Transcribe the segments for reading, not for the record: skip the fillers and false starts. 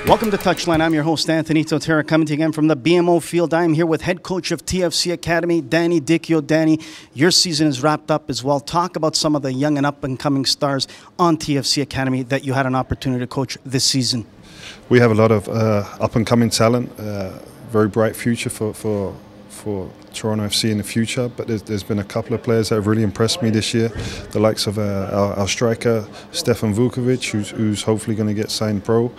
Welcome to Touchline. I'm your host, Anthony Totera, coming to you again from the BMO field. I am here with head coach of TFC Academy, Danny Dichio. Danny, your season is wrapped up as well. Talk about some of the young and up-and-coming stars on TFC Academy that you had an opportunity to coach this season. We have a lot of up-and-coming talent, very bright future for Toronto FC in the future, but there's been a couple of players that have really impressed me this year. The likes of our striker, Stefan Vukovic, who's hopefully going to get signed pro.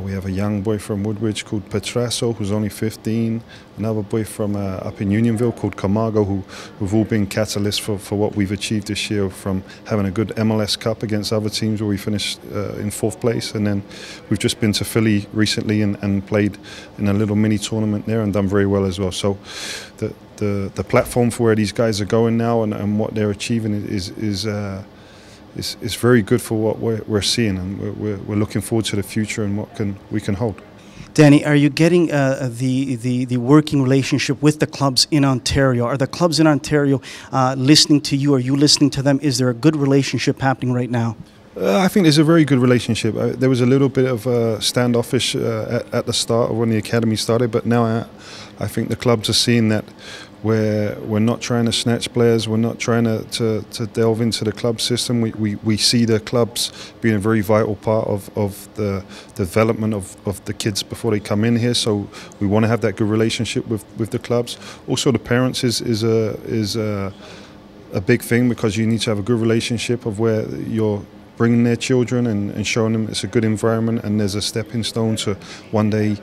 We have a young boy from Woodbridge called Petrasso, who's only 15. Another boy from up in Unionville called Camargo, who've all been catalysts for what we've achieved this year, from having a good MLS Cup against other teams where we finished in 4th place. And then we've just been to Philly recently and played in a little mini tournament there and done very well as well. So the platform for where these guys are going now and what they're achieving is very good for what we're seeing, and we're looking forward to the future and what we can hold. Danny, are you getting the working relationship with the clubs in Ontario? Are the clubs in Ontario listening to you? Are you listening to them? Is there a good relationship happening right now? I think there's a very good relationship. There was a little bit of standoffish at the start of when the academy started, but now I think the clubs are seeing that we're not trying to snatch players. We're not trying to delve into the club system. We see the clubs being a very vital part of the development of the kids before they come in here. So we want to have that good relationship with the clubs. Also, the parents is a big thing, because you need to have a good relationship of where you're bringing their children and showing them it's a good environment, and there's a stepping stone to one day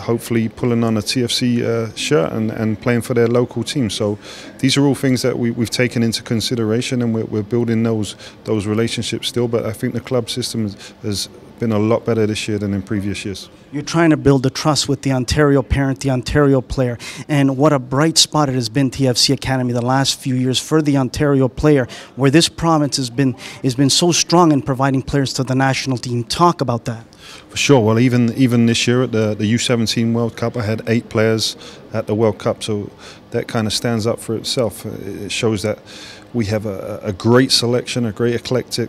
hopefully pulling on a TFC shirt and playing for their local team. So these are all things that we've taken into consideration, and we're building those relationships still. But I think the club system has been a lot better this year than in previous years. You're trying to build the trust with the Ontario parent, the Ontario player, and what a bright spot it has been, TFC Academy, the last few years for the Ontario player, where this province has been so strong in providing players to the national team. Talk about that. For sure. Well, even this year at the U17 World Cup, I had 8 players at the World Cup, so that kind of stands up for itself. It shows that we have a great selection, a great eclectic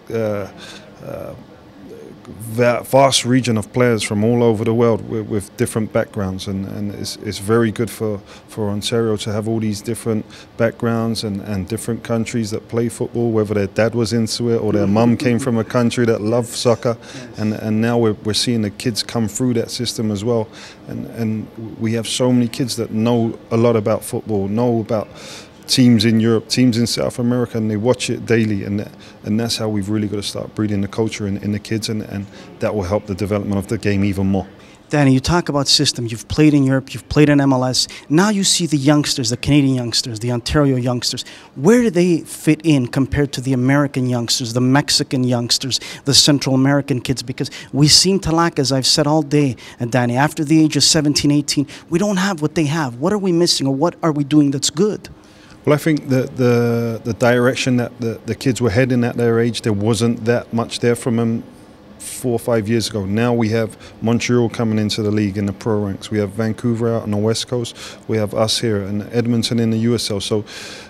vast region of players from all over the world with different backgrounds, and it's very good for Ontario to have all these different backgrounds and different countries that play football, whether their dad was into it or their mum came from a country that loved soccer, and now we're seeing the kids come through that system as well, and we have so many kids that know a lot about football, know about teams in Europe, teams in South America, and they watch it daily, and that's how we've really got to start breeding the culture in the kids, and that will help the development of the game even more. Danny, you talk about system. You've played in Europe, you've played in MLS. Now you see the youngsters, the Canadian youngsters, the Ontario youngsters. Where do they fit in compared to the American youngsters, the Mexican youngsters, the Central American kids? Because we seem to lack, as I've said all day, and Danny, after the age of 17, 18, we don't have what they have. What are we missing, or what are we doing that's good? Well, I think that the direction that the kids were heading at their age, there wasn't that much there from them 4 or 5 years ago. Now we have Montreal coming into the league in the pro ranks. We have Vancouver out on the West Coast. We have us here, and Edmonton in the USL. So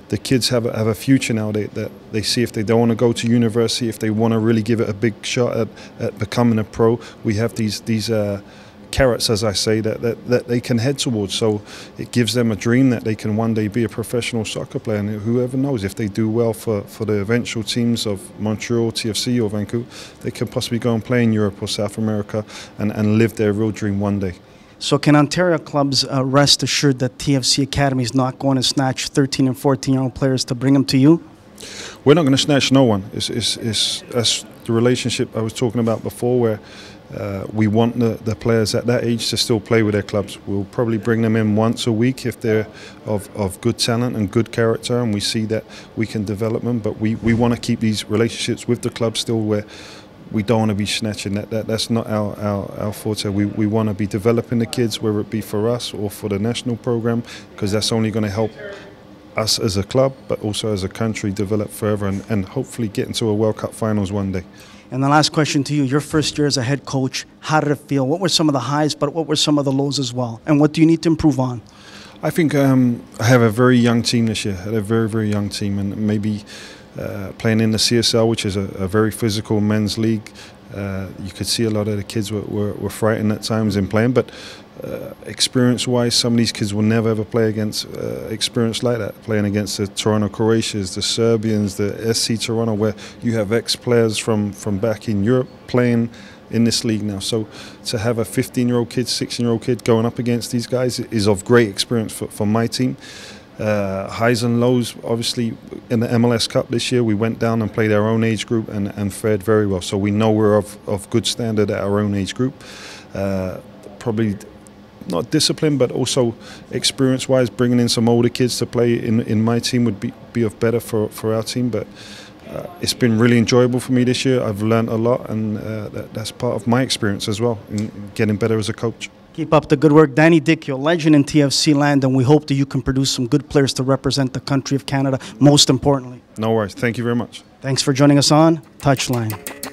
the kids have a future now that they see. If they don't want to go to university, if they want to really give it a big shot at becoming a pro, we have these carrots, as I say, that they can head towards. So it gives them a dream that they can one day be a professional soccer player, and whoever knows, if they do well for the eventual teams of Montreal, TFC or Vancouver, they can possibly go and play in Europe or South America and live their real dream one day. So can Ontario clubs rest assured that TFC Academy is not going to snatch 13 and 14-year-old players to bring them to you? We're not going to snatch no one. That's the relationship I was talking about before, where we want the players at that age to still play with their clubs. We'll probably bring them in once a week if they're of good talent and good character, and we see that we can develop them. But we want to keep these relationships with the club still, where we don't want to be snatching. That's not our forte. We want to be developing the kids, whether it be for us or for the national program, because that's only going to help us as a club, but also as a country, develop further and hopefully get into a World Cup finals one day. And the last question to you, your first year as a head coach, how did it feel? What were some of the highs, but what were some of the lows as well? And what do you need to improve on? I think I have a very young team this year, a very, very young team, and maybe playing in the CSL, which is a very physical men's league, You could see a lot of the kids were frightened at times in playing, but experience-wise, some of these kids will never ever play against experience like that, playing against the Toronto Croatians, the Serbians, the SC Toronto, where you have ex-players from back in Europe playing in this league now. So to have a 15-year-old kid, 16-year-old kid going up against these guys is of great experience for my team. Highs and lows, obviously, in the MLS Cup this year, we went down and played our own age group and fared very well. So we know we're of good standard at our own age group. Probably not discipline, but also experience-wise, bringing in some older kids to play in my team would be of better for our team. But it's been really enjoyable for me this year. I've learned a lot, and that's part of my experience as well in getting better as a coach. Keep up the good work. Danny Dichio, legend in TFC land, and we hope that you can produce some good players to represent the country of Canada, most importantly. No worries. Thank you very much. Thanks for joining us on Touchline.